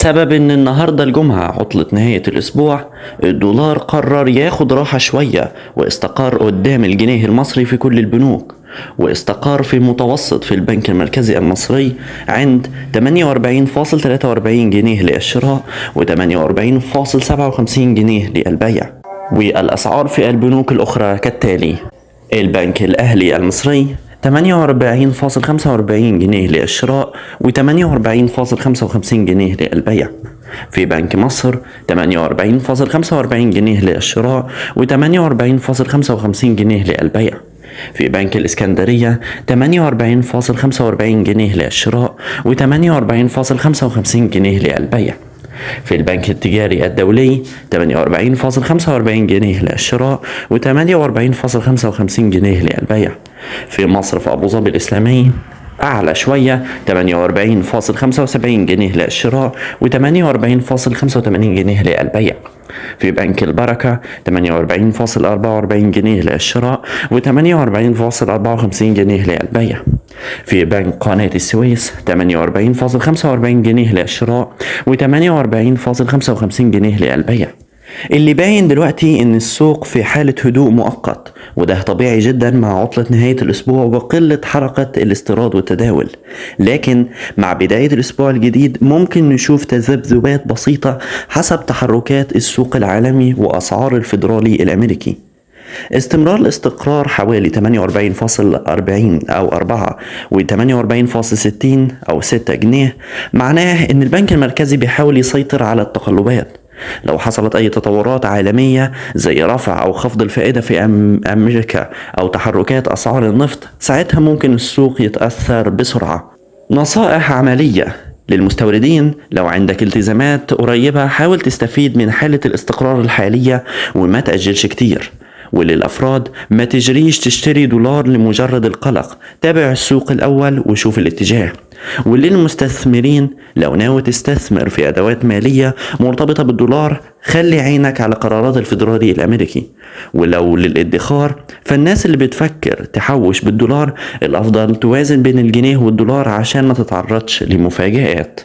سبب ان النهاردة الجمعة عطلة نهاية الاسبوع، الدولار قرر ياخد راحة شوية واستقر قدام الجنيه المصري في كل البنوك، واستقر في متوسط في البنك المركزي المصري عند 48.43 جنيه للشراء و 48.57 جنيه للبيع. والأسعار في البنوك الأخرى كالتالي: البنك الأهلي المصري 48.45 جنيه للشراء و 48.55 جنيه للبيع. في بنك مصر 48.45 جنيه للشراء و 48.55 جنيه للبيع. في بنك الإسكندرية 48.45 جنيه للشراء و 48.55 جنيه للبيع. في البنك التجاري الدولي 48.45 جنيه للشراء و 48.55 جنيه للبيع. في مصرف أبو ظبي الإسلامي أعلى شوية 48.75 جنيه للشراء و 48.85 جنيه للبيع. في بنك البركة 48.44 جنيه للشراء و 48.54 جنيه للبيع. في بنك قناة السويس 48.45 جنيه للشراء و 48.55 جنيه للبيع. اللي باين دلوقتي ان السوق في حالة هدوء مؤقت، وده طبيعي جدا مع عطلة نهاية الاسبوع وقلة حركة الاستيراد والتداول، لكن مع بداية الاسبوع الجديد ممكن نشوف تذبذبات بسيطة حسب تحركات السوق العالمي واسعار الفيدرالي الامريكي. استمرار الاستقرار حوالي 48.40 أو 4 و 48.60 أو 6 جنيه معناه إن البنك المركزي بيحاول يسيطر على التقلبات. لو حصلت أي تطورات عالمية زي رفع أو خفض الفائدة في أمريكا أو تحركات أسعار النفط، ساعتها ممكن السوق يتأثر بسرعة. نصائح عملية للمستوردين: لو عندك التزامات قريبة حاول تستفيد من حالة الاستقرار الحالية وما تأجلش كتير. وللأفراد: ما تجريش تشتري دولار لمجرد القلق، تابع السوق الأول وشوف الاتجاه. وللمستثمرين: لو ناوي تستثمر في أدوات مالية مرتبطة بالدولار خلي عينك على قرارات الفيدرالي الأمريكي. ولو للادخار فالناس اللي بتفكر تحوش بالدولار الأفضل توازن بين الجنيه والدولار عشان ما تتعرضش لمفاجآت.